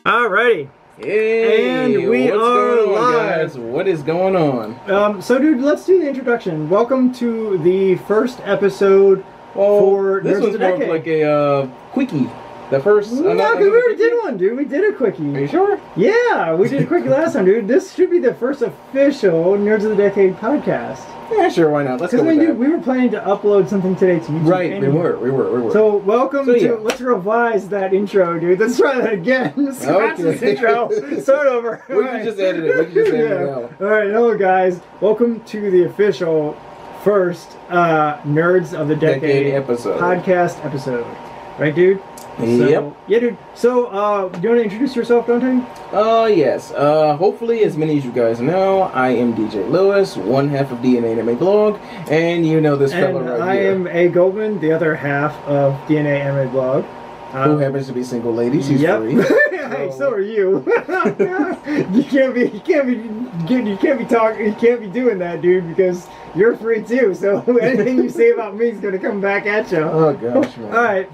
Alrighty. Hey, And we what's are going on, live. guys? What is going on? So dude, let's do the introduction. Welcome to the first episode for this Nerdz was of the more of Decade. like a quickie. The first. No, because we already did one, dude. We did a quickie. Are you sure? Yeah, we did a quickie last time, dude. This should be the first official Nerds of the Decade podcast. Yeah, sure. Why not? Let's go with that. We were planning to upload something today to YouTube. Right, anyway. we were. So welcome to. Yeah. Let's revise that intro, dude. Let's try that again. Scratch this intro. Start over. We can just edit it. Out. All right, hello guys. Welcome to the official first Nerds of the Decade episode. Podcast episode. Right, dude? Yep. Yeah, dude. So, do you want to introduce yourself, Dante? Yes. Hopefully, as many as you guys know, I am DJ Lewis, one half of DNA Anime Blog, and you know this fellow right I here. am A. Goldman, the other half of DNA Anime Blog. Who happens to be single ladies. He's free. Hey, so are you. You can't be doing that, dude, because you're free too. So anything you say about me is gonna come back at you. Oh gosh, man. All right.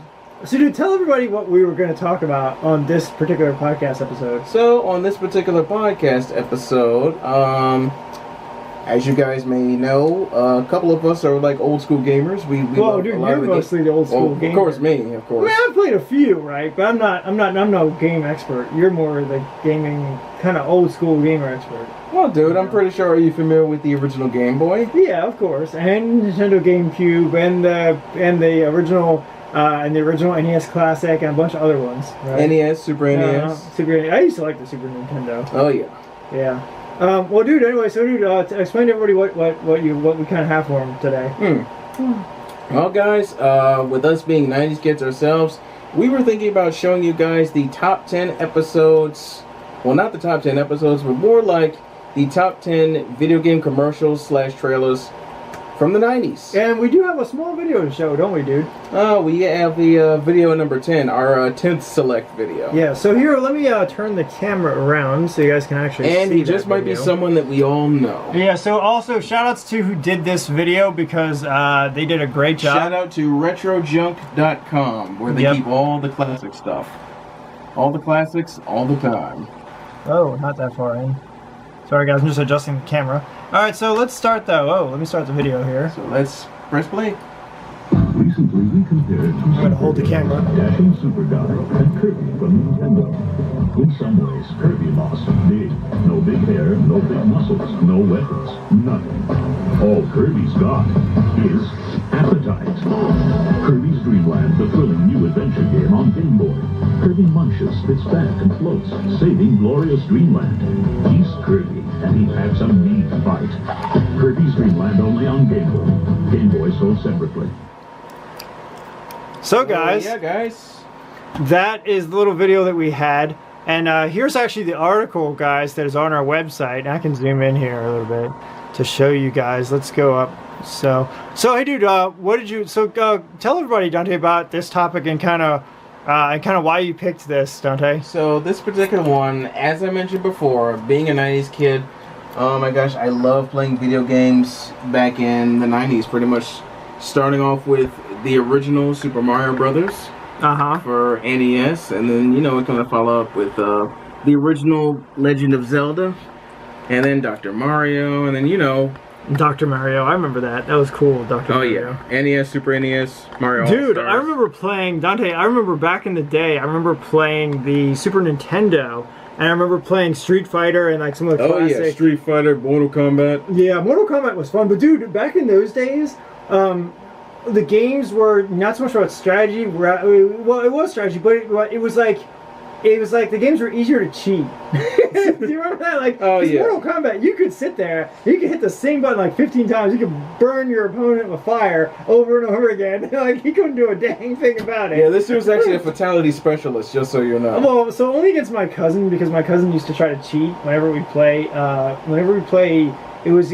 So, dude, tell everybody what we were going to talk about on this particular podcast episode. So, on this particular podcast episode, as you guys may know, a couple of us are like old school gamers. We well, dude, you're mostly the old school gamer. Of course, me, of course. I mean, I've played a few, right? But I'm no game expert. You're more the gaming kind of old school gamer expert. Well, dude, I'm pretty sure. Are you familiar with the original Game Boy? Yeah, of course, and Nintendo GameCube, and the original. And the original NES Classic and a bunch of other ones. Right? NES, Super NES. Super NES. I used to like the Super Nintendo. Oh yeah. Yeah. Well, dude. Anyway, so dude, explain to everybody what we kind of have for them today. Well, guys, with us being 90s kids ourselves, we were thinking about showing you guys the top 10 episodes. Well, not the top 10 episodes, but more like the top 10 video game commercials / trailers from the 90s. And we do have a small video to show, don't we, dude? We have the video number 10, our 10th select video. Yeah, so here, let me turn the camera around so you guys can actually see. And he just might be someone that we all know. Yeah, so also, shout-outs to who did this video because they did a great job. Shout out to RetroJunk.com, where they keep all the classic stuff. All the classics, all the time. Oh, not that far in. Sorry guys, I'm just adjusting the camera. Alright, so let's start though. Oh, let me start the video here. So let's press play. Recently, we compared I'm going to hold the camera. Dashing Super Guy and Kirby from Nintendo. In some ways, Kirby lost big. No big hair, no big muscles, no weapons, nothing. All Kirby's got is appetite. Kirby's Dream Land, the thrilling new adventure game on Game Boy. Kirby munches, spits back, and floats, saving glorious Dreamland. He's Kirby, and he packs a mean fight. Kirby's Dream Land only on Game Boy. Game Boy sold separately. So guys, Yeah, guys. that is the little video that we had. And here's actually the article, guys, that is on our website. I can zoom in here a little bit to show you guys. Let's go up. So hey, dude, what did you? So tell everybody, Dante, about this topic and kind of why you picked this, Dante. So this particular one, as I mentioned before, being a 90s kid, oh my gosh, I love playing video games back in the 90s. Pretty much starting off with the original Super Mario Brothers. For NES, and then we're gonna follow up with the original Legend of Zelda, and then Dr. Mario, and then Dr. Mario. I remember that. That was cool, Dr. Mario. Yeah, NES, Super NES, Mario. Dude, All-Stars. I remember playing Dante. I remember back in the day. I remember playing the Super Nintendo, and I remember playing Street Fighter and like some of the classic. Oh yeah, Street Fighter, Mortal Kombat. Yeah, Mortal Kombat was fun, but dude, back in those days, the games were not so much about strategy. Well, it was strategy, but it was like the games were easier to cheat. Do you remember that? Like, Mortal Kombat, you could sit there, you could hit the same button like 15 times, you could burn your opponent with fire over and over again. Like, he couldn't do a dang thing about it. Yeah, this was actually a fatality specialist, just so you know. Well, so only against my cousin, because my cousin used to try to cheat whenever we play. It was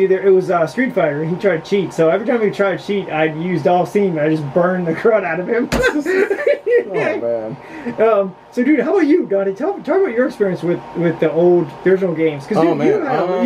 Street Fighter. He tried to cheat, so every time he tried to cheat, I used all steam. I just burned the crud out of him. Oh man. So, dude, how about you, Dottie? Talk about your experience with the original games. Because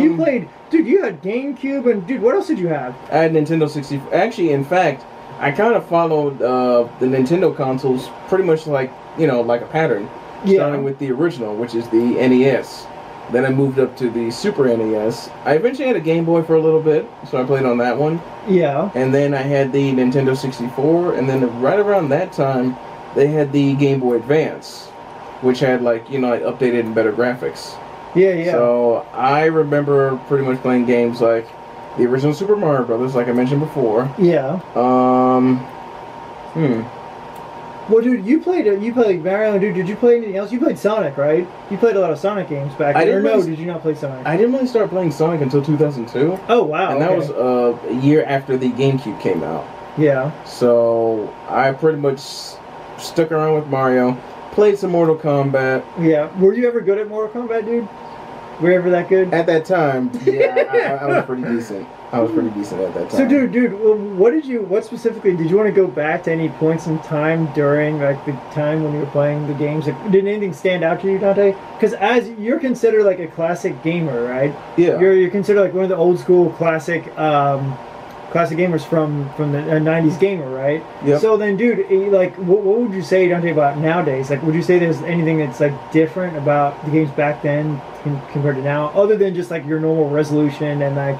you played. Dude, you had GameCube, and dude, what else did you have? I had Nintendo 64. Actually, in fact, I kind of followed the Nintendo consoles pretty much like a pattern. starting with the original, which is the NES. Then I moved up to the Super NES. I eventually had a Game Boy for a little bit, so I played on that one. Yeah. And then I had the Nintendo 64, and then right around that time, they had the Game Boy Advance, which had like, like updated and better graphics. Yeah. So I remember pretty much playing games like the original Super Mario Brothers, like I mentioned before. Yeah. Well, dude, you played Mario. Dude, did you play anything else? You played Sonic, right? You played a lot of Sonic games back then. Or no, did you not play Sonic? I didn't really start playing Sonic until 2002. Oh, wow. And that was a year after the GameCube came out. Yeah. So I pretty much stuck around with Mario, played some Mortal Kombat. Yeah. Were you ever good at Mortal Kombat, dude? Were you ever that good? At that time, yeah, I was pretty decent. I was pretty decent at that time. So, dude, what specifically, did you want to go back to any points in time during, like, the time when you were playing the games? Like, did anything stand out to you, Dante? Because as you're considered, like, a classic gamer, right? Yeah. You're considered, like, one of the old school classic gamers from the 90s gamer, right? Yep. So then, dude, like, what would you say, Dante, about nowadays? Like, would you say there's anything that's, like, different about the games back then compared to now, other than just, like, your normal resolution and, like,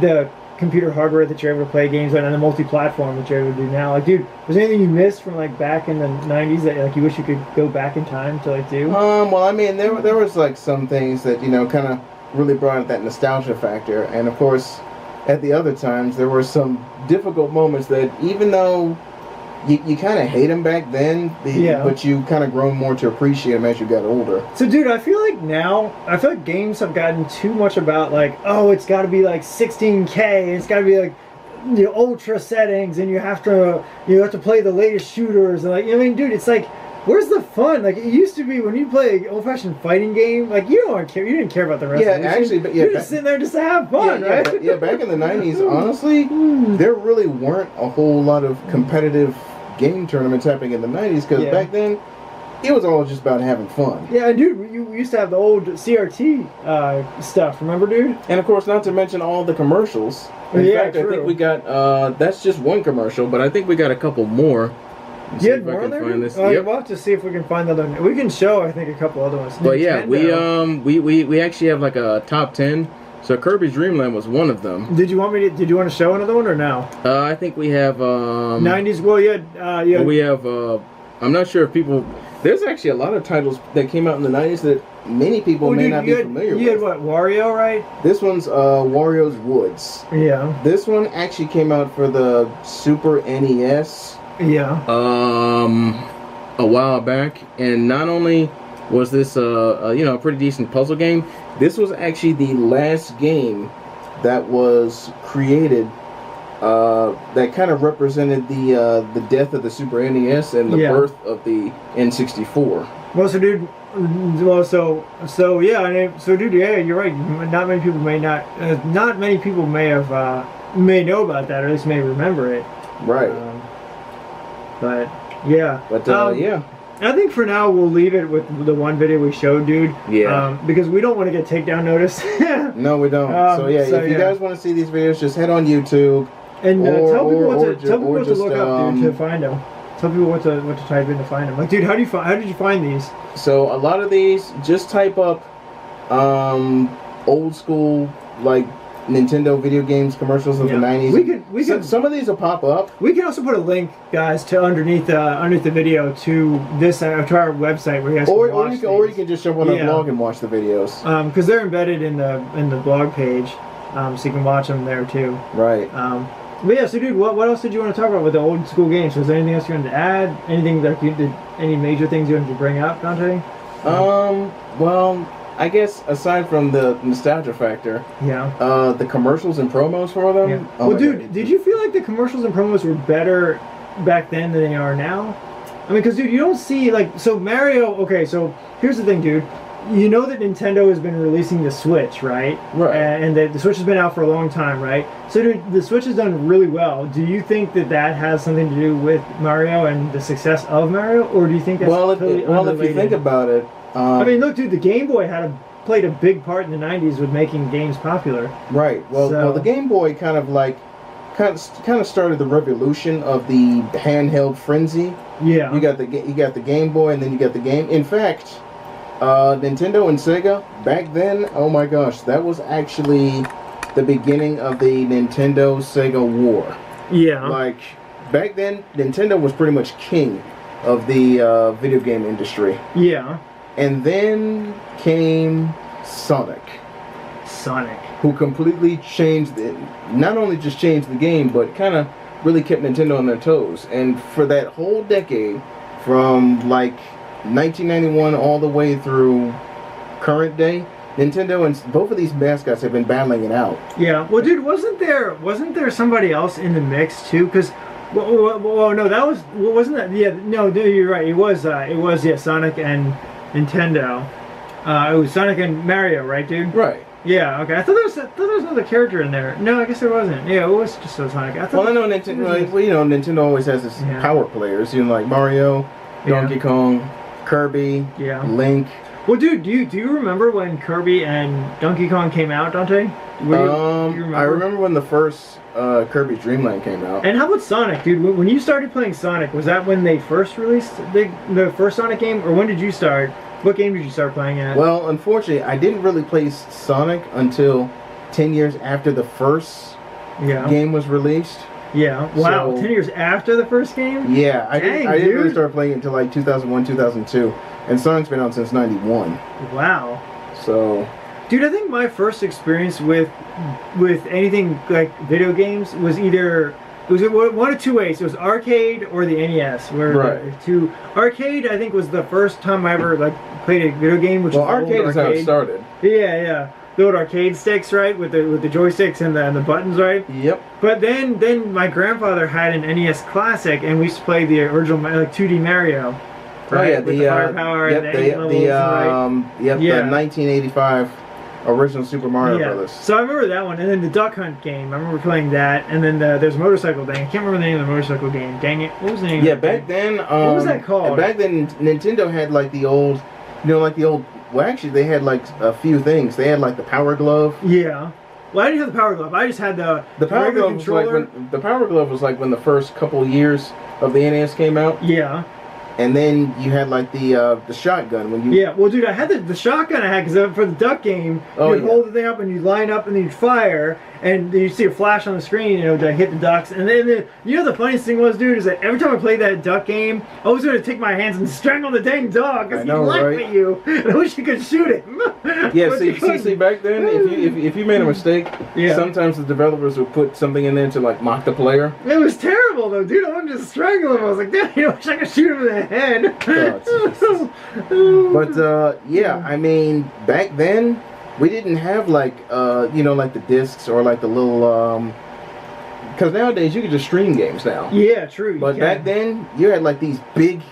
the computer hardware that you're able to play games on and the multi-platform that you're able to do now? Like, dude, was there anything you missed from, like, back in the 90s that, like, you wish you could go back in time to, like, do? Well, I mean, there was, like, some things that, kind of really brought out that nostalgia factor. And, of course, at the other times, there were some difficult moments that, even though you kind of hate them back then, but you kind of grown more to appreciate them as you got older. So, dude, I feel like games have gotten too much about, like, oh, it's got to be, like, 16K, it's got to be, like, ultra settings, and you have to play the latest shooters, and, like, I mean, dude, it's like, where's the fun? Like, it used to be when you play an old-fashioned fighting game, like, you didn't care about the resolution. Yeah, actually, but you're just sitting there just to have fun, right? Back in the 90s, honestly, there really weren't a whole lot of competitive game tournaments happening in the 90s, because back then, it was all just about having fun. Yeah, dude, you used to have the old CRT stuff, remember, dude? And, of course, not to mention all the commercials. In fact, true. I think we got, that's just one commercial, but I think we got a couple more. You had more there? We'll have to see if we can find other. We can show, I think, a couple other ones. But yeah, we actually have like a top 10. So Kirby's Dream Land was one of them. Did you want to show another one or no? I think we have 90s. Well, yeah. We have. I'm not sure if people. There's actually a lot of titles that came out in the 90s that many people may not be familiar with. You had what, Wario, right? This one's Wario's Woods. Yeah. This one actually came out for the Super NES. Yeah. A while back, and not only was this a pretty decent puzzle game, this was actually the last game that was created that kind of represented the death of the Super NES and the birth of the N64. Well, so dude, dude, yeah, you're right. Not many people may know about that, or at least may remember it. Right. But yeah. Yeah. I think for now we'll leave it with the one video we showed, dude. Yeah. Because we don't want to get takedown notice. No, we don't. If you guys want to see these videos, just head on YouTube and tell people what to look up, dude, to find them. Tell people what to type in to find them. Like, dude, how did you find these? So a lot of these, just type up old school, like, Nintendo video games commercials of the 90s. Some of these will pop up. We can also put a link, guys, to underneath the video to this to our website where you guys can watch these. Or you can just jump on our blog and watch the videos. Because they're embedded in the blog page, so you can watch them there too. Right. But yeah, so dude, what else did you want to talk about with the old school games? Was there anything else you wanted to add? Anything that you did? Any major things you wanted to bring up, Dante? Well, I guess aside from the nostalgia factor, the commercials and promos for them. Yeah. Well, dude, did you feel like the commercials and promos were better back then than they are now? I mean, because dude, you don't see Mario. Okay, so here's the thing, dude. You know that Nintendo has been releasing the Switch, right? Right. And the Switch has been out for a long time, right? So, dude, the Switch has done really well. Do you think that has something to do with Mario and the success of Mario, or do you think that's totally unrelated? If you think about it. I mean, look, dude, the Game Boy played a big part in the 90s with making games popular. Right. Well, the Game Boy kind of like kind of started the revolution of the handheld frenzy. Yeah. You got the Game Boy, and then you got the game. In fact, Nintendo and Sega back then, oh my gosh, that was actually the beginning of the Nintendo Sega war. Yeah. Like back then, Nintendo was pretty much king of the video game industry. Yeah. And then came Sonic, who completely changed it. Not only just changed the game, but kind of really kept Nintendo on their toes. And for that whole decade, from like 1991 all the way through current day, Nintendo and both of these mascots have been battling it out. Yeah. Well, dude, wasn't there somebody else in the mix too? Because, well, no, that wasn't that? Yeah, no, you're right. It was yeah, Sonic and Nintendo. It was Sonic and Mario, right, dude? Right. Yeah. Okay. I thought there was another character in there. No, I guess there wasn't. Yeah, it was just Sonic. I thought. Well, I know Nintendo. Well, you know, Nintendo always has its power players. You know, like Mario, Donkey Kong, Kirby, Link. Well, dude, do you remember when Kirby and Donkey Kong came out, Dante? Do you remember? I remember when the first Kirby's Dream Land came out. And how about Sonic, dude? When you started playing Sonic, was that when they first released the first Sonic game, or when did you start? What game did you start playing at? Well, unfortunately, I didn't really play Sonic until 10 years after the first game was released. Yeah. Wow. So, 10 years after the first game? Yeah. I didn't really start playing it until like 2001, 2002. And Sonic's been out since 91. Wow. So... Dude, I think my first experience with anything like video games was either... It was one of two ways. It was arcade or the NES. Arcade, I think, was the first time I ever like played a video game. Which was arcade is how it started. Yeah. The old arcade sticks, right, with the joysticks and the buttons, right? Yep. But then my grandfather had an NES Classic, and we used to play the original like 2D Mario. Right? Oh yeah, with the firepower and the 8 levels, the 1985 original Super Mario Brothers. So I remember that one, and then the Duck Hunt game. I remember playing that, and then there's a motorcycle thing. I can't remember the name of the motorcycle game. Dang it! What was the name? Yeah, back then. What was that called? Back then, Nintendo had like the old, Well, actually, they had like a few things. They had like the Power Glove. Yeah. Well, I didn't have the Power Glove. I just had the Power Glove controller. The Power Glove was like when the first couple of years of the NES came out. Yeah. And then you had like the shotgun when you. Yeah, well, dude, I had the shotgun I had because for the duck game, you'd hold the thing up and you'd line up and then you'd fire, and then you'd see a flash on the screen, to hit the ducks. And then the funniest thing was, dude, is that every time I played that duck game, I was going to take my hands and strangle the dang dog because he'd laugh at you. And I wish you could shoot him. Yeah, see, back then, if you made a mistake, sometimes the developers would put something in there to like mock the player. It was terrible though, dude. I wanted to just strangle him. I was like, damn, I wish I could shoot him in the head. But I mean, back then we didn't have like like the discs or like the little because nowadays you can just stream games now. Yeah, true. But back then you had like these big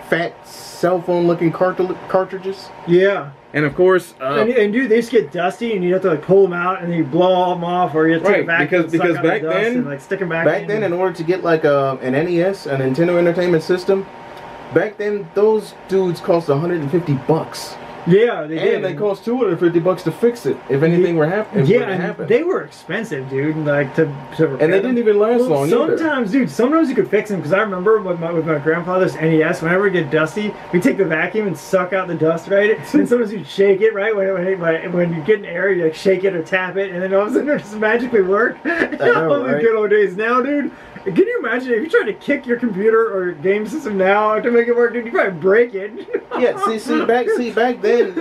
fat cell phone looking cartridges. Yeah. And of course, and dude, they just get dusty, and you have to like pull them out, and you blow them off, or you have to take it back because back then, and, like, stick them back. Back then, in order to get like an NES, a Nintendo Entertainment System, back then those dudes cost $150. Yeah, they did. And they cost $250 to fix it if anything were happening. They were expensive, dude. Like to repair and they didn't even last long sometimes, either. Sometimes you could fix them because I remember with my grandfather's NES, whenever it get dusty, we take the vacuum and suck out the dust, right? And sometimes you'd shake it, right? When you get an error, you like shake it or tap it, and then all of a sudden it just magically work. I know, right? The good old days now, dude. Can you imagine if you tried to kick your computer or your game system now to make it work, dude? You probably break it. Yeah, back then,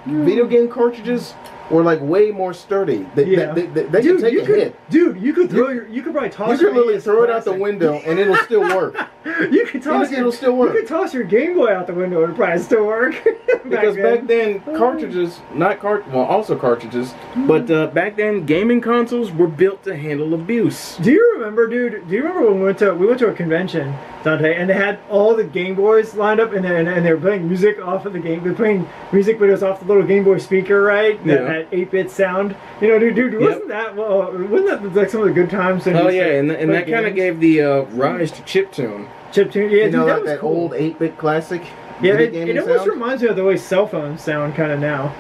video game cartridges were like way more sturdy. They could take a hit. Dude, you could probably toss. You could literally throw it out the window and it'll still work. It'll still work. You could toss your Game Boy out the window and it'd probably still work. Because back then, cartridges, also cartridges, but back then, gaming consoles were built to handle abuse. Do you remember, dude? Do you remember when we went to a convention, Dante, and they had all the Game Boys lined up, and they were playing music off of the game. They're playing music, but it was off the little Game Boy speaker, right? That 8-bit sound. Dude, wasn't that like some of the good times? Oh yeah, and that kind of gave the rise to chiptune. Chiptune, yeah, dude, that cool. Old 8-bit classic. Yeah, it almost reminds me of the way cell phones sound kind of now.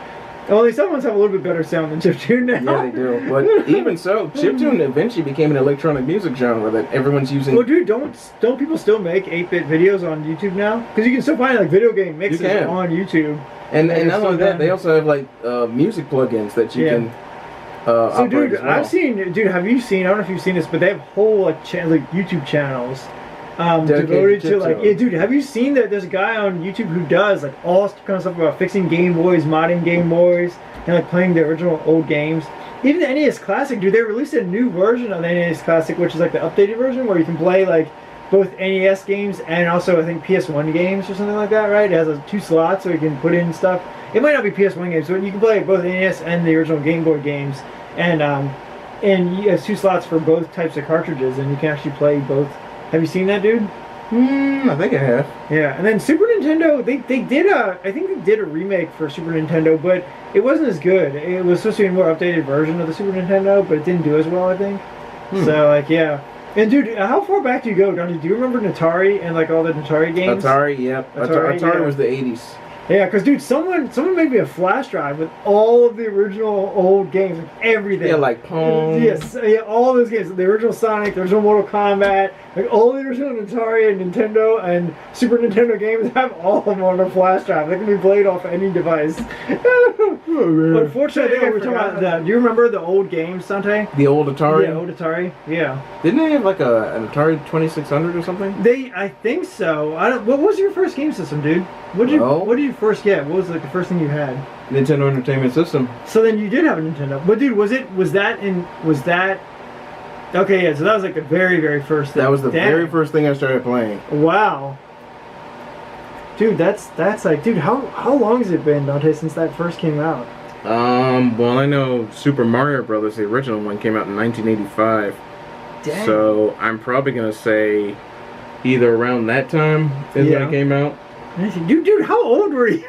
Well, these other ones have a little bit better sound than chiptune now. Yeah, they do. But even so, chiptune eventually became an electronic music genre that everyone's using. Well, dude, don't people still make 8-bit videos on YouTube now? Because you can still find like video game mixes on YouTube. And not only that, they also have like music plugins that you can. So, dude, as well. I've seen. Dude, have you seen? I don't know if you've seen this, but they have whole like YouTube channels devoted to like. Yeah, dude, have you seen that? There's a guy on YouTube who does like all kind of stuff about fixing Game Boys, modding Game Boys, and like playing the original old games. Even the NES Classic, dude, they released a new version of the NES Classic, which is like the updated version where you can play like both NES games and also I think PS1 games or something like that, right? It has 2 slots so you can put in stuff. It might not be PS1 games, but you can play both NES and the original Game Boy games, and it has 2 slots for both types of cartridges, and you can actually play both. Have you seen that, dude? I think I have. Yeah, and then Super Nintendo, they did I think they did a remake for Super Nintendo, but it wasn't as good. It was supposed to be a more updated version of the Super Nintendo, but it didn't do as well, I think. So like, yeah. And dude, how far back do you go, Dante? Do you remember Atari and like all the Atari games? Atari, yep. Atari was the 80s. Yeah, because dude, someone made me a flash drive with all of the original old games, like everything. Yeah, like Pong. Yes, yeah, all those games. The original Sonic, the original Mortal Kombat, like all the original Atari and Nintendo and Super Nintendo games. I have all of them on a flash drive. They can be played off any device. But unfortunately, I think we're talking about that. Do you remember the old games, Dante? The old Atari? Yeah, old Atari. Yeah. Didn't they have like an Atari 2600 or something? I think so. What was your first game system, dude? What did you first get? What was like the first thing you had? Nintendo Entertainment System. So then you did have a Nintendo. But dude, was that okay, yeah, so that was like the very, very first thing. That was the very first thing I started playing. Wow. Dude, that's like, dude, how long has it been, Dante, since that first came out? Well, I know Super Mario Brothers, the original one, came out in 1985. Dang. So I'm probably gonna say either around that time is when it came out. Dude, how old were you?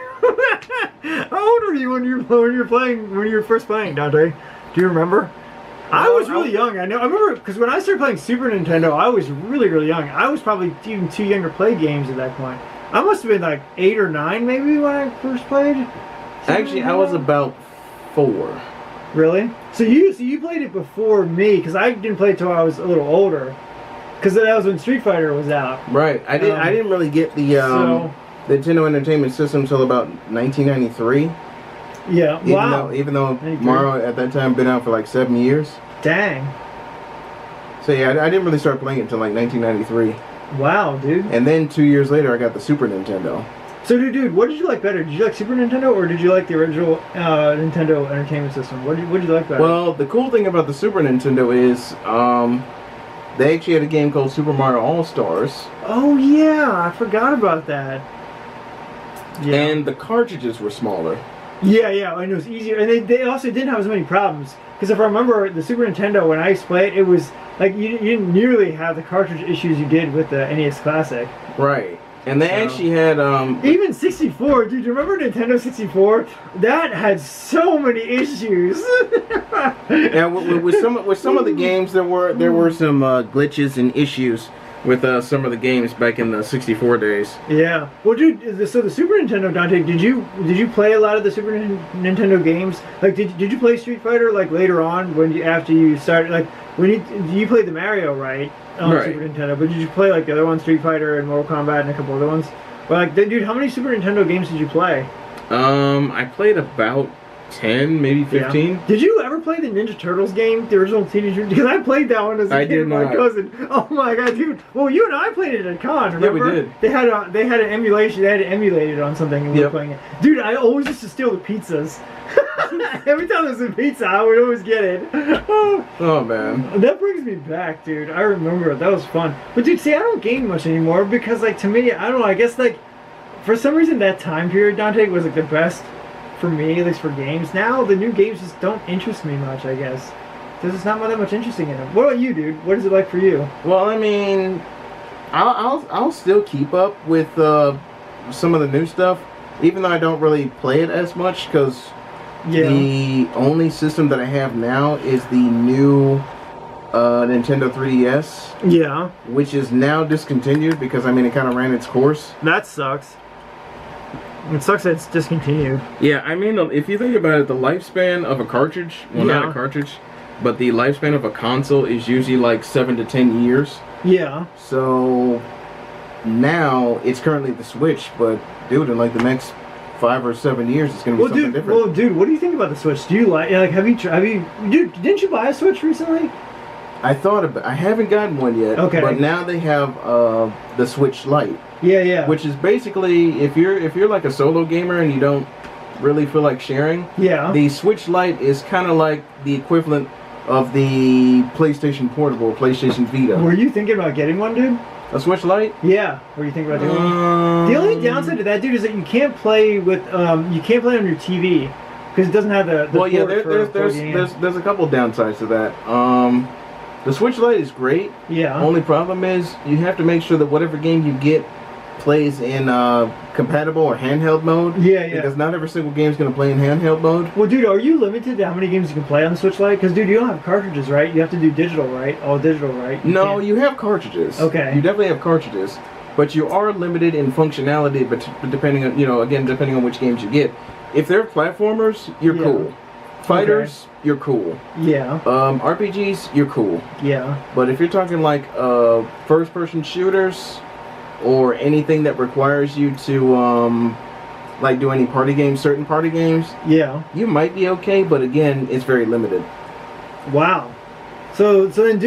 How old were you when you were first playing, Dante? Do you remember? I was really young. I remember because when I started playing Super Nintendo, I was really, really young. I was probably even too young to play games at that point. I must have been like 8 or 9 maybe when I first played. Actually, I was about 4. Really? So you played it before me because I didn't play it till I was a little older. Because that was when Street Fighter was out. Right. I didn't really get the Nintendo Entertainment System until about 1993. Yeah. Even though Mario at that time been out for like 7 years. Dang. So yeah, I didn't really start playing it until like 1993. Wow, dude. And then 2 years later, I got the Super Nintendo. So, dude, what did you like better? Did you like Super Nintendo or did you like the original Nintendo Entertainment System? What did you like better? Well, the cool thing about the Super Nintendo is they actually had a game called Super Mario All-Stars. Oh, yeah. I forgot about that. Yeah. And the cartridges were smaller. Yeah, and it was easier. And they also didn't have as many problems. Because if I remember, the Super Nintendo, when I used to play it, it was like you didn't nearly have the cartridge issues you did with the NES Classic. Right. And they actually had even 64, dude. You remember Nintendo 64? That had so many issues. And with some of the games, there were some glitches and issues with some of the games back in the 64 days. Yeah. Well, dude, so the Super Nintendo, Dante, did you play a lot of the Super Nintendo games? Like, did you play Street Fighter like later on after you started like you played the Mario, right? On Super Nintendo, but did you play like the other ones, Street Fighter and Mortal Kombat and a couple other ones? But like, dude, how many Super Nintendo games did you play? I played about 10, maybe 15. Yeah. Did you ever play the Ninja Turtles game, the original Teenage Mutant? Because I played that one as a kid with my cousin. Oh my god, dude! Well, you and I played it at con. Remember? Yeah, we did. They had an emulation. They had to emulate it on something, and we were playing it. Dude, I always used to steal the pizzas. Every time there's a pizza, I would always get it. Oh man, that brings me back, dude. I remember it. That was fun. But dude, see, I don't game much anymore because, like, to me, I don't know. I guess like for some reason that time period, Dante, was like the best for me, at least for games. Now the new games just don't interest me much. I guess there's not that much interesting in them. What about you, dude? What is it like for you? Well, I mean, I'll still keep up with some of the new stuff, even though I don't really play it as much because. Yeah. The only system that I have now is the new Nintendo 3DS. Yeah. Which is now discontinued because, I mean, it kind of ran its course. That sucks. It sucks that it's discontinued. Yeah, I mean, if you think about it, the lifespan of a cartridge, well, not a cartridge, but the lifespan of a console is usually like 7 to 10 years. Yeah. So now it's currently the Switch, but dude, in like the next 5 or 7 years, it's gonna be something different. Well, dude, what do you think about the Switch? Do you like have you dude, didn't you buy a Switch recently? I haven't gotten one yet. Okay. But now they have the Switch Lite. Yeah. Which is basically if you're like a solo gamer and you don't really feel like sharing. Yeah. The Switch Lite is kind of like the equivalent of the PlayStation Portable, PlayStation Vita. Were you thinking about getting one, dude? A Switch Lite? Yeah. Were you thinking about doing one? The only downside to that, dude, is that you can't play with you can't play on your TV because it doesn't have the well, yeah. port There's a couple downsides to that. The Switch Lite is great. Yeah. Only problem is you have to make sure that whatever game you get plays in compatible or handheld mode. Yeah. Because not every single game is going to play in handheld mode. Well, dude, are you limited to how many games you can play on the Switch Lite? Because, dude, you don't have cartridges, right? You have to do digital, right? All digital, right? No, you have cartridges. Okay. You definitely have cartridges. But you are limited in functionality, but depending on, depending on which games you get. If they're platformers, you're cool. Fighters, you're cool. Yeah. RPGs, you're cool. Yeah. But if you're talking like first-person shooters or anything that requires you to like do any party games, certain party games, you might be okay. But again, it's very limited. Wow. So then,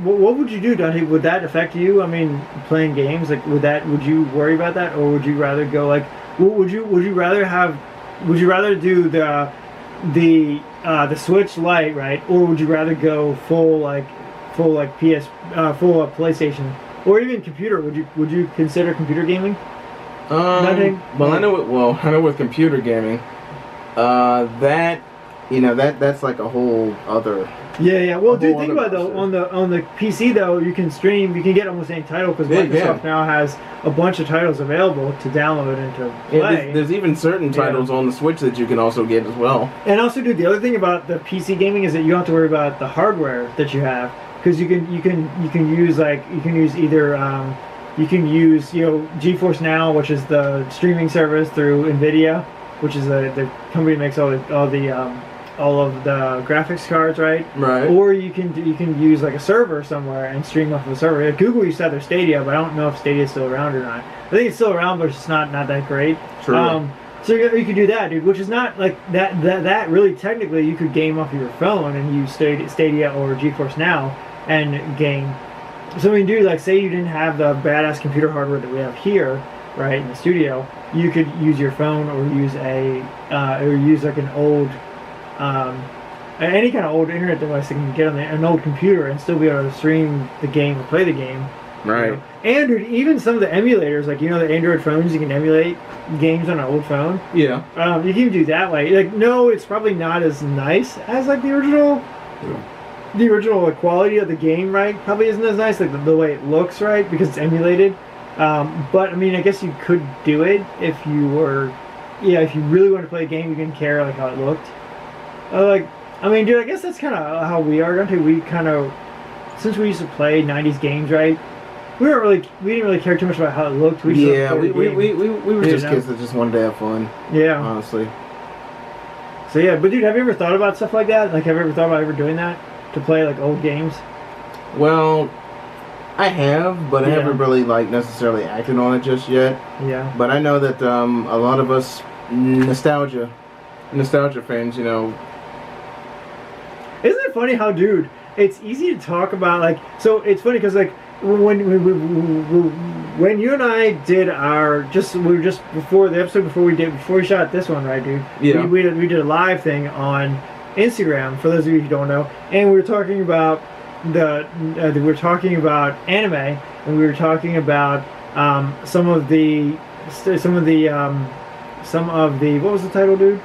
what would you do, Dante? Would that affect you? I mean, playing games, like, would you worry about that, or would you rather go like, would you rather do the Switch Lite, right? Or would you rather go full PlayStation, or even computer? Would you consider computer gaming? Well, I know with computer gaming, that's like a whole other. Yeah. Well, dude, think about it though. On the PC though, you can stream. You can get almost any title because Microsoft now has a bunch of titles available to download and to play. Yeah, there's even certain titles on the Switch that you can also get as well. And also, dude, the other thing about the PC gaming is that you don't have to worry about the hardware that you have because you can use either GeForce Now, which is the streaming service through Nvidia, which is the company that makes all of the graphics cards, right? Right. Or you can use like a server somewhere and stream off of a server. Google used to have their Stadia, but I don't know if Stadia is still around or not. I think it's still around, but it's not that great. True. So you could do that, dude, which is not like that really technically you could game off of your phone and use Stadia or GeForce Now and game. So when you do, like, say you didn't have the badass computer hardware that we have here, right, in the studio, you could use your phone or use like an old any kind of old internet device that can get on an old computer and still be able to stream the game or play the game. Right. And dude, even some of the emulators, like the Android phones, you can emulate games on an old phone. Yeah. You can do that way. Like, no, it's probably not as nice as like the original. Yeah. The original quality of the game, right? Probably isn't as nice, like the way it looks, right? Because it's emulated. But I mean, I guess you could do it if you really want to play a game, you didn't care like how it looked. I mean, dude, I guess that's kind of how we are, don't we? We kind of, since we used to play 90s games, right? We didn't really care too much about how it looked. We were just kids that just wanted to have fun. Yeah. Honestly. So yeah, but dude, have you ever thought about stuff like that? Like, have you ever thought about ever doing that? To play like old games? Well, I have, but I haven't really like necessarily acted on it just yet. Yeah. But I know that a lot of us nostalgia fans, Isn't it funny how, dude, it's easy to talk about, like, so it's funny because, like, when you and I did before we shot this one, right, dude? Yeah. We did a live thing on Instagram, for those of you who don't know, and we were talking about anime, and we were talking about some of the what was the title, dude?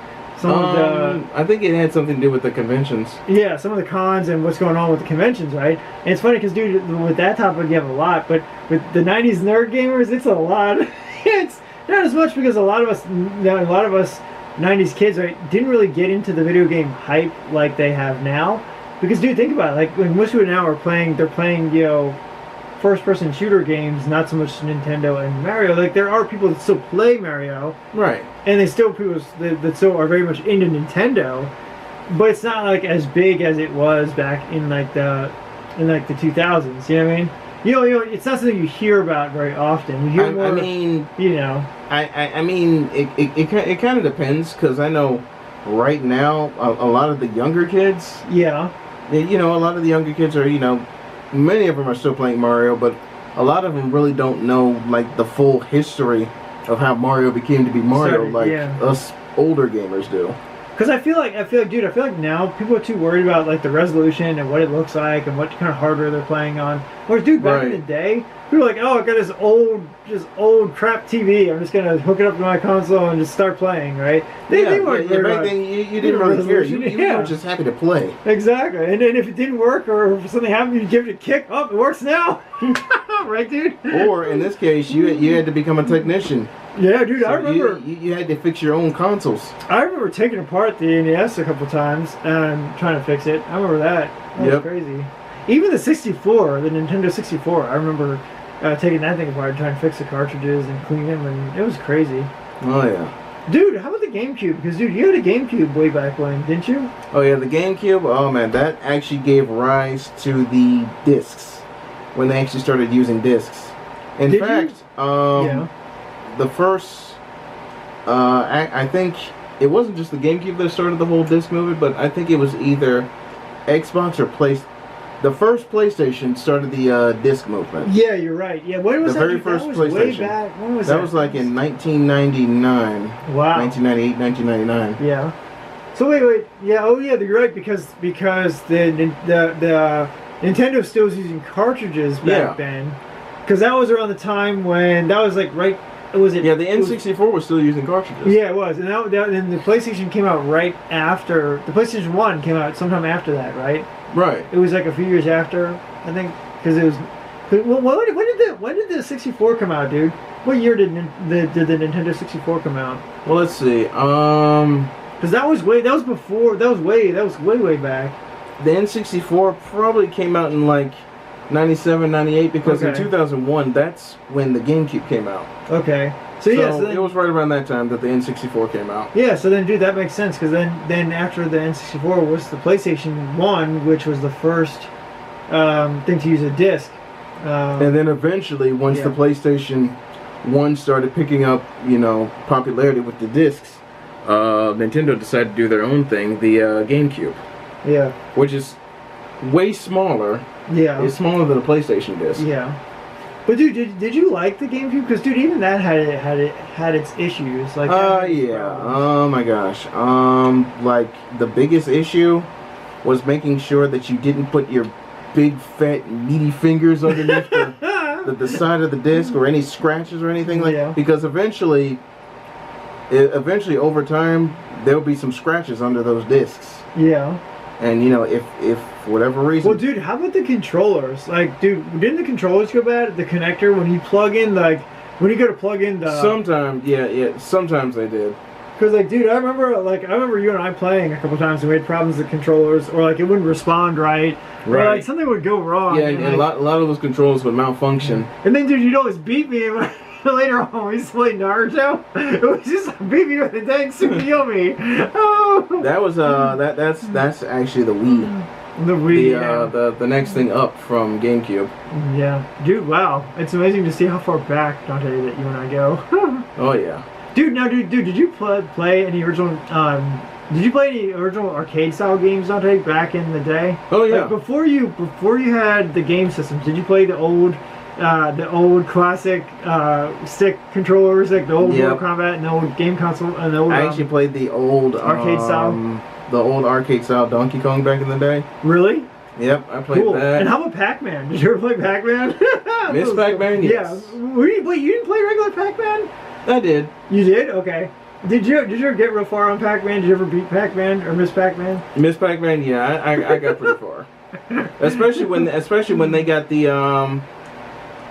I think it had something to do with the conventions. Yeah, some of the cons and what's going on with the conventions, right? And it's funny because, dude, with that topic you have a lot, but with the 90s nerd gamers, it's a lot. It's not as much because a lot of us 90s kids, right, didn't really get into the video game hype like they have now. Because, dude, think about it. Like, when most people now they're playing, first-person shooter games, not so much Nintendo and Mario. Like there are people that still play Mario, Right. and they still people that still are very much into Nintendo, but it's not like as big as it was back in like the 2000s. You know what I mean? You know, it's not something you hear about very often. You hear more. I mean, you know. I mean, it kind of depends, because I know right now a lot of the younger kids. Yeah. You know, a lot of the younger kids are, you know, many of them are still playing Mario, but a lot of them really don't know like the full history of how Mario became to be Mario, us older gamers do. Because I feel like, dude, now people are too worried about like the resolution and what it looks like and what kind of hardware they're playing on. Whereas, dude, back in the day, people were like, oh, I got this old crap TV. I'm just gonna hook it up to my console and just start playing, right? They weren't back then you didn't really care. You were just happy to play. Exactly. And then if it didn't work or if something happened, you give it a kick. Oh, it works now, right, dude? Or in this case, you had to become a technician. Yeah, dude, so I remember... You had to fix your own consoles. I remember taking apart the NES a couple times and trying to fix it. I remember that. That was crazy. Even the 64, the Nintendo 64, I remember taking that thing apart and trying to fix the cartridges and clean them, and it was crazy. Oh, yeah. Dude, how about the GameCube? Because, dude, you had a GameCube way back when, didn't you? Oh, yeah, the GameCube? Oh, man, that actually gave rise to the discs, when they actually started using discs. In fact, the first, I think it wasn't just the GameCube that started the whole disc movement, but I think it was either Xbox or PlayStation. The first PlayStation started the disc movement. Yeah, you're right. Yeah, when was the that? very first that was PlayStation. Way back. When was that? That was like in 1999. Wow. 1998, 1999. Yeah. So wait. Yeah. Oh yeah, you're right because the Nintendo still was using cartridges back then. Because that was around the time when that was like right. Was it? Yeah, the N64 was still using cartridges. Yeah, it was, and then the PlayStation came out right after. The PlayStation 1 came out sometime after that, right? Right. It was like a few years after, I think, because it was. Well, when did the 64 come out, dude? What year did the Nintendo 64 come out? Well, let's see. Because that was way back. The N64 probably came out in like 97, 98, because in 2001, that's when the GameCube came out. Okay. So then, it was right around that time that the N64 came out. Yeah, so then, dude, that makes sense, because then after the N64 was the PlayStation 1, which was the first thing to use a disc. And then eventually, once the PlayStation 1 started picking up, you know, popularity with the discs, Nintendo decided to do their own thing, the GameCube. Yeah. Which is way smaller. Yeah. It's smaller than a PlayStation disc. Yeah. But dude, did you like the GameCube? Because dude, even that had its issues. Like. Yeah. Oh my gosh. Like the biggest issue was making sure that you didn't put your big fat meaty fingers underneath the side of the disc or any scratches or anything like that. Because eventually over time there'll be some scratches under those discs. Yeah. And you know, if for whatever reason. Well, dude, how about the controllers? Like, dude, didn't the controllers go bad? The connector when you plug in, like, when you go to plug in the. Sometimes, yeah. Sometimes they did. Cause like, dude, I remember you and I playing a couple times and we had problems with the controllers, or like it wouldn't respond right. Right. Or like something would go wrong. Yeah, and a lot of those controls would malfunction. And then, dude, you'd always beat me. Later on, we used to play Naruto. It was just beat me with a dang Tsukiyomi. Oh. That was that's actually the Wii. The Wii. The next thing up from GameCube. Yeah, dude. Wow, it's amazing to see how far back, Dante, that you and I go. Oh yeah. Dude, did you play any original? Did you play any original arcade style games, Dante, back in the day? Oh yeah. Like before you had the game systems, did you play the old classic stick controllers, like the old Mortal Kombat and the old game console and the old. I actually played the old arcade style. The old arcade style Donkey Kong back in the day. Really? Yep, I played that. And how about Pac-Man? Did you ever play Pac-Man? Miss Pac-Man? Yes. Yeah. Wait, you didn't play regular Pac-Man? I did. You did? Okay. Did you ever get real far on Pac-Man? Did you ever beat Pac-Man or Miss Pac-Man? Miss Pac-Man, yeah, I got pretty far. Especially when they got the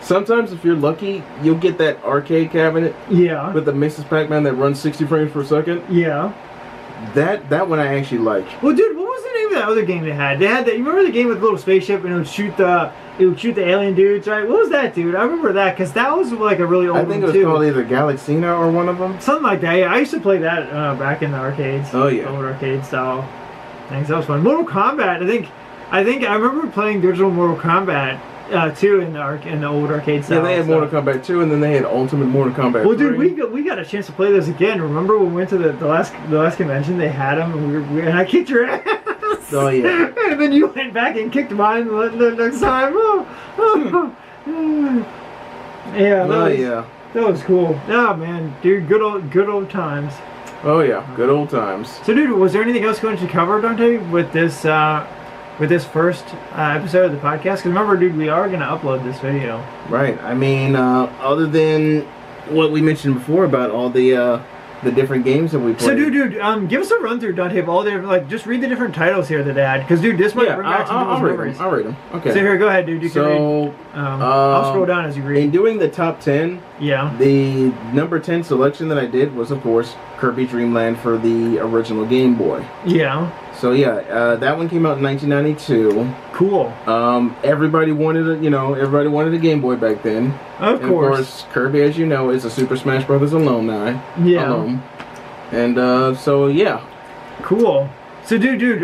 sometimes if you're lucky, you'll get that arcade cabinet. Yeah. With the Mrs. Pac-Man that runs 60 frames per second. Yeah. That one I actually like. Well, dude, what was the name of that other game they had? They had that. You remember the game with the little spaceship and it would shoot the it would shoot the alien dudes, right? What was that, dude? I remember that because that was like a really old one I think it was too. called either Galaxina or one of them. Something like that. Yeah, I used to play that back in the arcades. Oh yeah, old arcade style things. That was fun. Mortal Kombat. I think I remember playing the original Mortal Kombat too in the old arcade style. Yeah, they had Mortal Kombat 2, and then they had Ultimate Mortal Kombat. Well, 3. dude, we got a chance to play those again. Remember when we went to the last convention? They had them, and I kicked your ass. Oh yeah. And then you went back and kicked mine the next time. Yeah. That was cool. Oh man, dude, good old times. Oh yeah, good old times. So, dude, was there anything else going to cover, Dante, with this first episode of the podcast? Because remember, dude, we are going to upload this video. Right. I mean, other than what we mentioned before about all the different games that we played. So, dude, give us a run through, Dante, of all the just read the different titles here that they had. Because, dude, this might bring back some people's memories. I'll read them. Okay. So here, go ahead, dude. You can read. I'll scroll down as you read. In doing the top 10, the number 10 selection that I did was, of course, Kirby Dream Land for the original Game Boy. Yeah. So that one came out in 1992. Cool. Everybody wanted a Game Boy back then. Of course, Kirby, as you know, is a Super Smash Bros. Alumni. Yeah. And Cool. So, dude,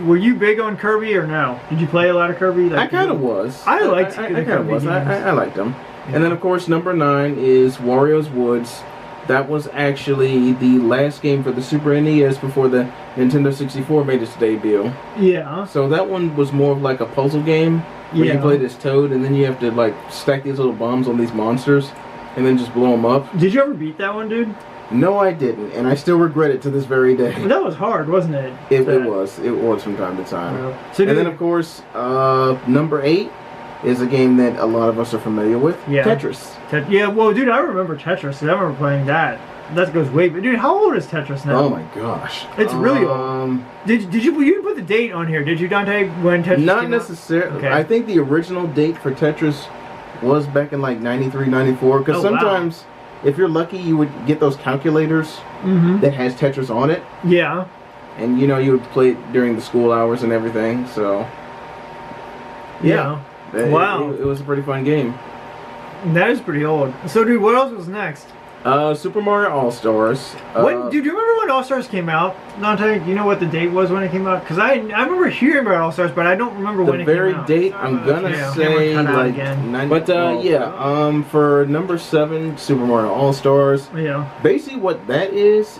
were you big on Kirby or no? Did you play a lot of Kirby? I kind of was. I liked I kind of was. I liked them. Yeah. And then, of course, number 9 is Wario's Woods. That was actually the last game for the Super NES before the Nintendo 64 made its debut. Yeah. So that one was more of like a puzzle game where you play this Toad and then you have to like stack these little bombs on these monsters and then just blow them up. Did you ever beat that one, dude? No, I didn't, and I still regret it to this very day. That was hard, wasn't it? It was from time to time. Yeah. So, and then, of course, number 8 is a game that a lot of us are familiar with. Yeah. Tetris. Yeah, well, dude, I remember Tetris. I remember playing that. That goes way back. Dude, how old is Tetris now? Oh my gosh. It's really old. Did you put the date on here? Did you, Dante, when Tetris Not necessarily. Okay. I think the original date for Tetris was back in like 93, 94. Because sometimes, if you're lucky, you would get those calculators that has Tetris on it. Yeah. And you would play it during the school hours and everything. So, yeah. Wow. It was a pretty fun game. That is pretty old. So, dude, what else was next? Super Mario All-Stars. Dude, do you remember when All-Stars came out? Dante, do you know what the date was when it came out? Because I remember hearing about All-Stars, but I don't remember when it came out. The very date, I'm gonna say like 90. But for number 7, Super Mario All-Stars. Yeah. Basically, what that is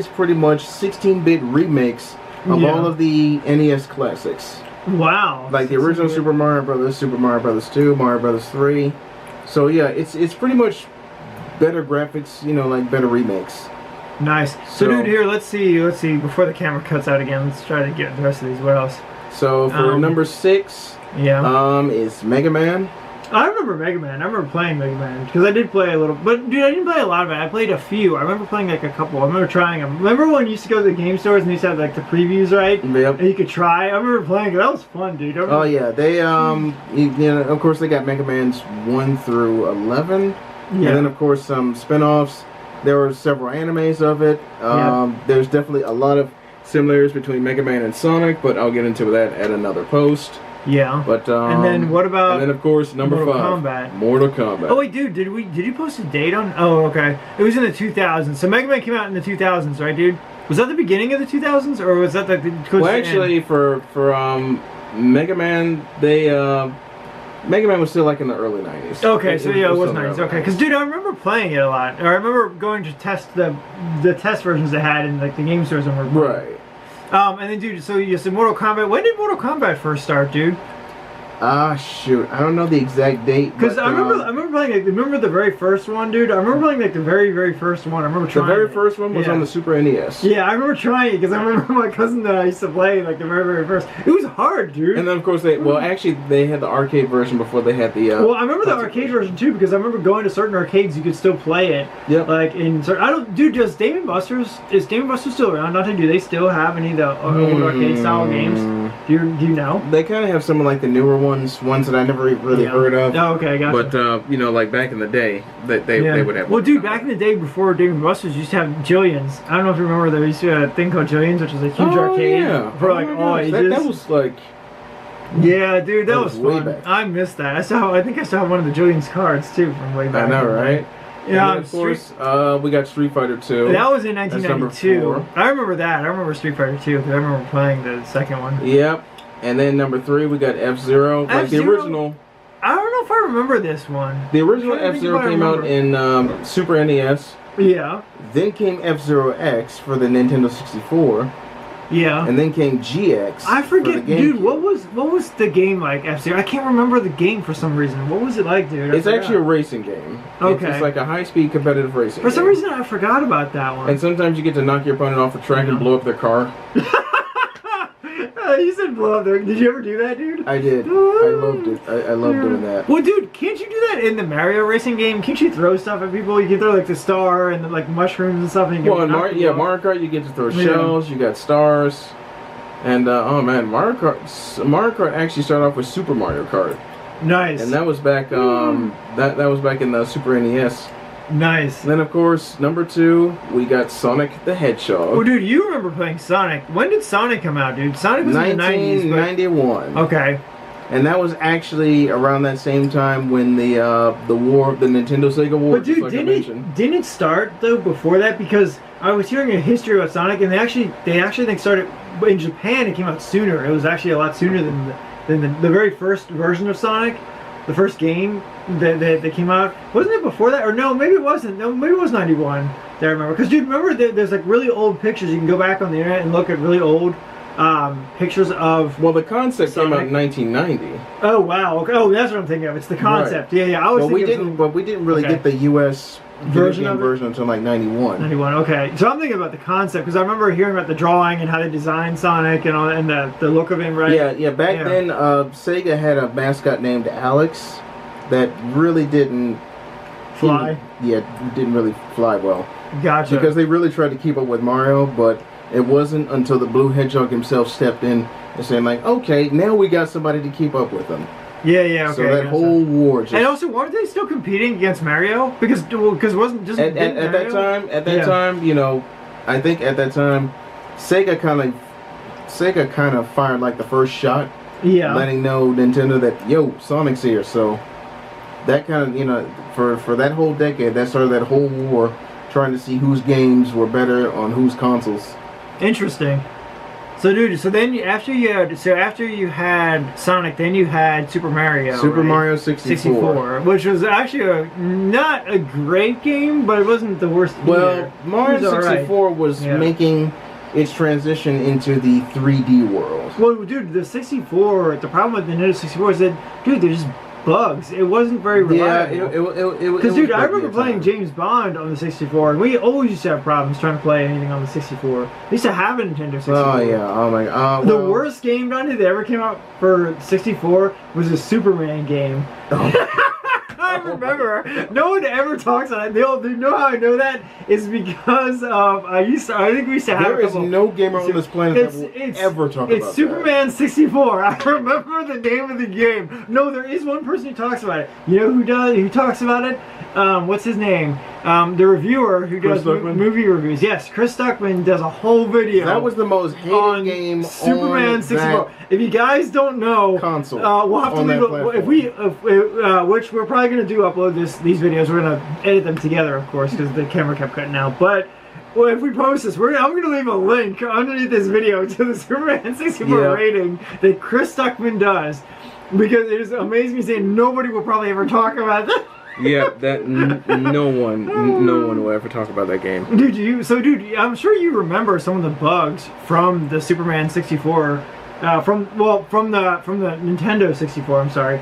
pretty much 16-bit remakes of all of the NES classics. Wow. Like the original Super Mario Brothers, Super Mario Brothers 2, Mario Brothers 3. So yeah, it's pretty much better graphics, like better remakes. Nice. So dude, here, let's see, before the camera cuts out again, let's try to get the rest of these. What else? So for number 6, is Mega Man. I remember Mega Man. I remember playing Mega Man because I did play a little, but dude, I didn't play a lot of it. I played a few. I remember playing like a couple. I remember trying them. Remember when you used to go to the game stores and you used to have like the previews, right? Yep. And you could try. I remember playing it. That was fun, dude. Oh yeah, they of course they got Mega Man's 1 through 11, and then of course some spin-offs. There were several animes of it. There's definitely a lot of similarities between Mega Man and Sonic, but I'll get into that at another post. Yeah. But and then what about? And then of course number 5, Mortal Kombat. Oh wait, dude, did you post a date on? Oh, okay. It was in the 2000s. So Mega Man came out in the 2000s, right, dude? Was that the beginning of the 2000s, or was that the? Well, actually, for Mega Man, Mega Man was still like in the early 90s. Okay, so yeah, it was 90s. Okay, because dude, I remember playing it a lot. Or I remember going to test the test versions they had in like the game stores and were right. And then, dude, so you said Mortal Kombat. When did Mortal Kombat first start, dude? Shoot, I don't know the exact date. Because I remember playing. Like, remember the very first one, dude? I remember playing like the very first one. I remember trying. The very first one was on the Super NES. Yeah, I remember trying it because I remember my cousin that I used to play like the very first. It was hard, dude. And then of course they had the arcade version before they had the. Well, I remember the arcade version too because I remember going to certain arcades you could still play it. Yep. Like in certain, I don't, dude. Is Dave & Buster's still around? Nothing. Do they still have any of the old arcade style games? Do you know? They kind of have some of like the newer ones that I never really heard of. Oh, okay, gotcha. But like back in the day, they would have. Well, dude, back in the day before Dave & Buster's used to have Jillian's. I don't know if you remember, there used to be a thing called Jillian's, which was a huge arcade for like all ages. That was like Yeah, dude, that was way fun. back. I missed that. I think I still have one of the Julian's cards too from way back. I know, right? Yeah, and of course, we got Street Fighter 2. That was in That's 1992. number 4. I remember that. I remember Street Fighter 2 because I remember playing the second one. Yep. And then number 3, we got F-Zero. Like the F-Zero? original. I don't know if I remember this one. The original I'm trying to think F-Zero if I came out remember. in Super NES. Yeah. Then came F-Zero X for the Nintendo 64. Yeah. And then came GX. I forget, for the dude. GameCube. What was the game like? F-Zero. I can't remember the game for some reason. What was it like, dude? It's actually a racing game. Okay. It's like a high-speed competitive racing For some game. reason, I forgot about that one. And sometimes you get to knock your opponent off the track and blow up their car. You said blow up there. Did you ever do that, dude? I did. I loved it. I loved doing that. Well, dude, can't you do that in the Mario racing game? Can't you throw stuff at people? You can throw like the star and the, like mushrooms and stuff. And you Well, can in knock people off. Mario Kart, you get to throw shells. You got stars. And oh man, Mario Kart actually started off with Super Mario Kart, Nice. and that was back that was back in the Super NES. Nice. And then of course number 2 we got Sonic the Hedgehog. Oh, dude, you remember playing Sonic? When did Sonic come out, dude? Sonic was in the 90s. 1991. Okay. And that was actually around that same time when the war, the Nintendo Sega War. But dude, didn't it start though before that? Because I was hearing a history about Sonic, and they actually think started in Japan. It came out sooner. It was actually a lot sooner than the very first version of Sonic, the first game that came out. Wasn't it before that? Or no, maybe it wasn't. No, maybe it was 91. That I remember. Because dude, remember there's like really old pictures. You can go back on the internet and look at really old pictures of. Well, the concept Sonic. came out in 1990. Oh wow! Okay. Oh, that's what I'm thinking of. It's the concept. Right. Yeah. I was. But we didn't really get the U.S. version until like 91. 91. Okay. So I'm thinking about the concept because I remember hearing about the drawing and how they designed Sonic and all, and the look of him, right? Yeah. Back then, Sega had a mascot named Alex that really didn't Fly. Didn't really fly well. Gotcha. Because they really tried to keep up with Mario, but it wasn't until the Blue Hedgehog himself stepped in and saying like, okay, now we got somebody to keep up with him. Yeah. Okay. So that whole war just... And also, weren't they still competing against Mario? Because wasn't just at that time, you know, I think at that time, Sega kind of fired like the first shot, letting know Nintendo that Sonic's here. So that kind of, you know, for that whole decade, that started that whole war, trying to see whose games were better on whose consoles. Interesting. So, dude, then after you had Sonic, then you had Super Mario. Super Mario 64, which was actually not a great game, but it wasn't the worst. Well, either. Mario 64 was making its transition into the 3D world. Well, dude, the 64. The problem with the Nintendo 64 is that, dude, there's bugs. It wasn't very reliable. Yeah, because dude, I remember playing James Bond on the 64, and we always used to have problems trying to play anything on the 64. We used to have a Nintendo 64. Oh yeah, oh my god. The worst game done that ever came out for 64 was a Superman game. I remember. No one ever talks on it. They know how I know that is because of I think we used to have. There is no gamer on this planet that will ever talk about It's Superman 64. I remember the name of the game. No, there is one person who talks about it. You know who does? Who talks about it? What's his name? The reviewer who does movie reviews. Yes, Chris Stuckman does a whole video. That was the most hated game Superman on 64. If you guys don't know, console, we'll have to leave which we're probably going to upload these videos. We're going to edit them together, of course, because the camera kept cutting out. But if we post this, I'm going to leave a link underneath this video to the Superman 64 rating that Chris Stuckman does, because it is amazing me saying nobody will probably ever talk about that. Yeah, that no one will ever talk about that game. Dude, I'm sure you remember some of the bugs from the Superman 64. From the Nintendo 64, I'm sorry,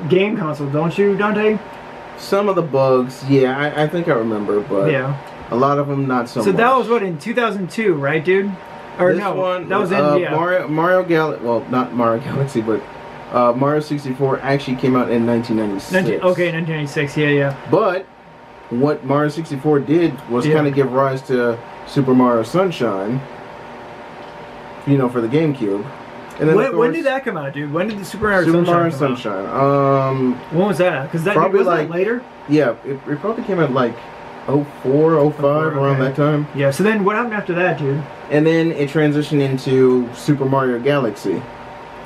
game console, don't you, Dante? Some of the bugs, yeah, I think I remember, but a lot of them not so much. So that was what, in 2002, right, dude? Or this no, one, that was in Mario Galaxy. Well, not Mario Galaxy, but Mario 64 actually came out in 1996. 1996, yeah. But what Mario 64 did was kind of give rise to Super Mario Sunshine. You know, for the GameCube. And then when did that come out, dude? When did the Super Mario Sunshine come out? When was that? Because that probably was that later. Yeah, it probably came out like 04, 05, around that time. Yeah. So then, what happened after that, dude? And then it transitioned into Super Mario Galaxy.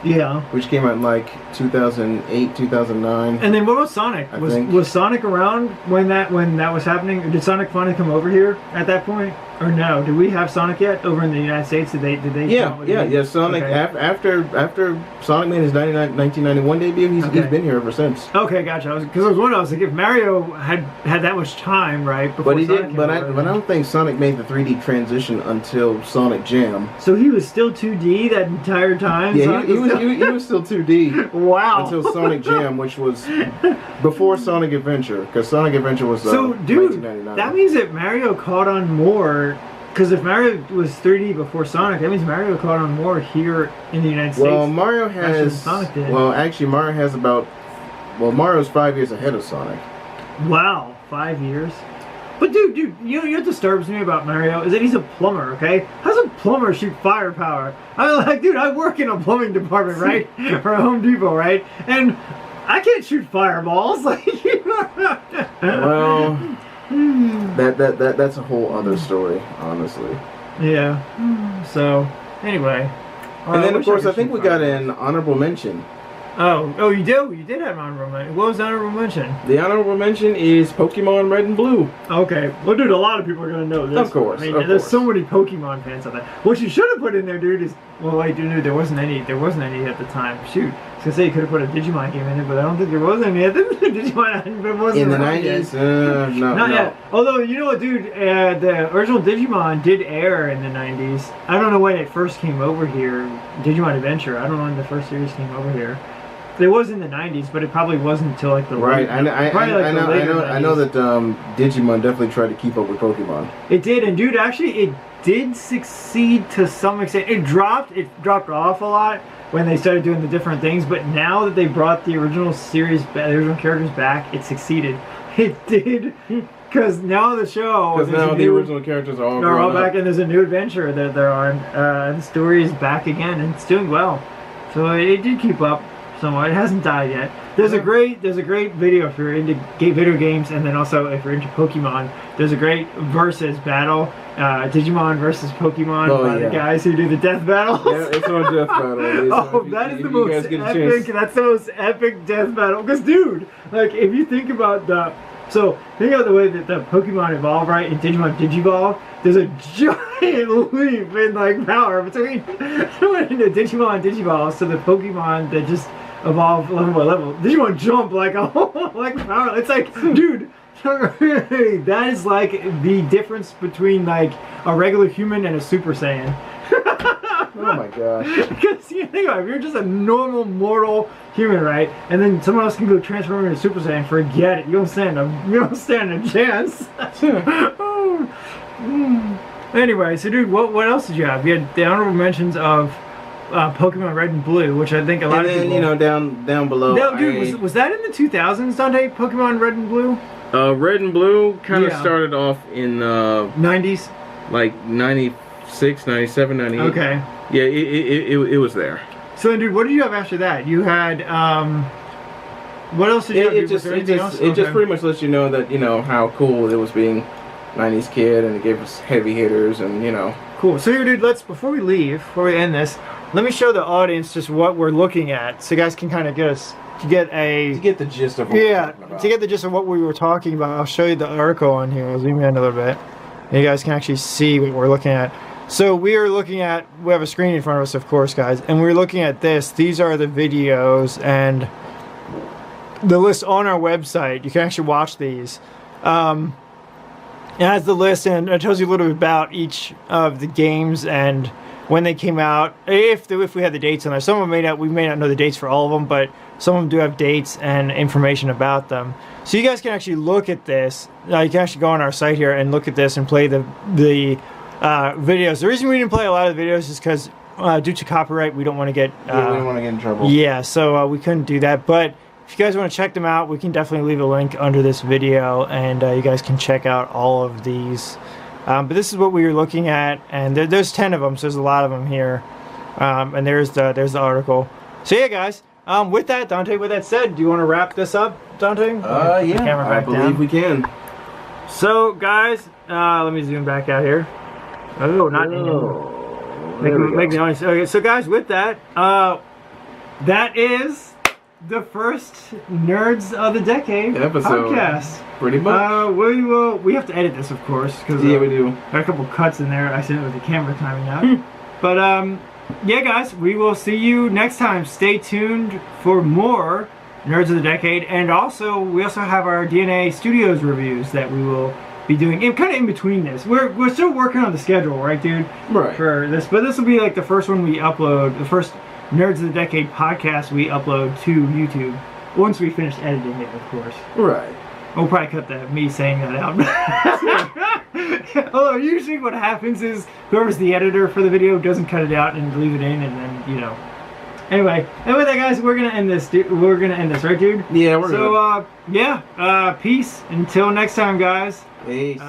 Yeah. which came out in like 2008, 2009. And then what about Sonic? I Was think. was Sonic around when that was happening? Or did Sonic finally come over here at that point? Or no? Do we have Sonic yet over in the United States? Did they? Yeah. Sonic Okay. after Sonic made his 1991 debut, he's been here ever since. Okay, gotcha. Because I was wondering, I was like, if Mario had that much time, right? Before But he Sonic did. came But over, I don't think Sonic made the 3D transition until Sonic Jam. So he was still 2D that entire time. Yeah, Sonic he was still 2D. Wow. Until Sonic Jam, which was before Sonic Adventure, because Sonic Adventure was So, dude, 1999. that means that Mario caught on more. Because if Mario was 3D before Sonic, that means Mario caught on more here in the United States. Well, Mario faster than has. Sonic did. Well, actually, Mario has about. Well, Mario's 5 years ahead of Sonic. Wow, 5 years. But dude, you know what disturbs me about Mario is that he's a plumber. Okay, how's a plumber shoot firepower? I'm like, dude, I work in a plumbing department, right, for Home Depot, right, and I can't shoot fireballs. Like, Well, that's a whole other story, honestly. yeah. So anyway, And then, of course, I think we got an honorable mention. Oh, you did have an honorable mention. What was the honorable mention? The honorable mention is Pokemon Red and Blue. Okay, well, dude, a lot of people are gonna know this. Of course, I mean, of there's course. so many Pokemon fans out there. What you should have put in there, dude, is wait, dude, there wasn't any at the time. Shoot, I was gonna say you could have put a Digimon game in it, but I don't think there was any. Digimon wasn't In the around yet. 90s? No. Not yet. Although, you know what, dude, the original Digimon did air in the 90s. I don't know when it first came over here. Digimon Adventure. I don't know when the first series came over here. It was in the 90s, but it probably wasn't until like the Right, late, I know that Digimon definitely tried to keep up with Pokemon. It did, and dude, actually, it did succeed to some extent. It dropped off a lot when they started doing the different things, but now that they brought the original series, the original characters back, it succeeded. It did, because now the show, Because now the original characters are all they're all grown back, up. and there's a new adventure that they're on. The story is back again, and it's doing well. So it did keep up somewhat. It hasn't died yet. There's a great video if you're into video games, and then also if you're into Pokemon. There's a great versus battle, Digimon versus Pokemon by the guys who do the death battles. Yeah, it's on Death Battle. Oh, that is the most epic. That's the most epic death battle. Because, dude, like if you think about the way that the Pokemon evolve, right? In Digimon Digivolve, there's a giant leap in like power between Digimon Digivolve, so the Pokemon that just evolve level by level. Digimon jump like a like power. It's like, dude, that is like the difference between like a regular human and a Super Saiyan. Oh my gosh. Because you think about it, if you're just a normal mortal human, right, and then someone else can go transform into Super Saiyan, forget it. You don't stand a chance. Anyway, so dude, what else did you have? You had the honorable mentions of Pokemon Red and Blue, which I think a lot of people. And then, you know, down below. No, dude, was that in the 2000s, Dante? Pokemon Red and Blue? Red and Blue kind of Yeah. started off in 90s? like 96, 97, 98. Okay. Yeah, it was there. So then, dude, what did you have after that? You had, what else did you have? It just pretty much lets you know that, you know, how cool it was being 90s kid, and it gave us heavy hitters, and, you know. Cool. So here, dude, before we end this, let me show the audience just what we're looking at, so you guys can kind of get the gist of what we're talking about. to get the gist of what we were talking about. I'll show you the article on here. I'll zoom in a little bit, and you guys can actually see what we're looking at. So we have a screen in front of us, of course, guys, and we're looking at this. These are the videos and the list on our website. You can actually watch these. It has the list, and it tells you a little bit about each of the games and when they came out, if we had the dates on there. Some of them we may not know the dates for all of them, but some of them do have dates and information about them. So you guys can actually look at this. You can actually go on our site here and look at this and play the videos. The reason we didn't play a lot of the videos is because due to copyright, we don't want to get we don't want to get in trouble. Yeah, so we couldn't do that. But if you guys want to check them out, we can definitely leave a link under this video, and you guys can check out all of these. But this is what we were looking at, and there's 10 of them, so there's a lot of them here. And there's the article. So yeah, guys. With that, Dante, with that said, do you want to wrap this up, Dante? Yeah, I believe we can. So, guys, let me zoom back out here. Oh, not make the audience. Okay, so guys, with that, that is the first Nerds of the Decade episode podcast. Pretty much. We have to edit this, of course, because yeah, we do. Got a couple cuts in there. I said it with the camera timing out. But yeah, guys, we will see you next time. Stay tuned for more Nerds of the Decade, and also we also have our DNA Studios reviews that we will be doing kind of in between this. We're still working on the schedule, right, dude? Right. For this, but this will be like the first one we upload, the first Nerds of the Decade podcast we upload to YouTube once we finish editing it, of course. Right. We'll probably cut me saying that out. Although usually what happens is whoever's the editor for the video doesn't cut it out and leave it in, and then, you know. Anyway, and with that, guys, we're gonna end this. We're gonna end this, right, dude? Yeah, we're good. So, yeah. Peace. Until next time, guys. Peace.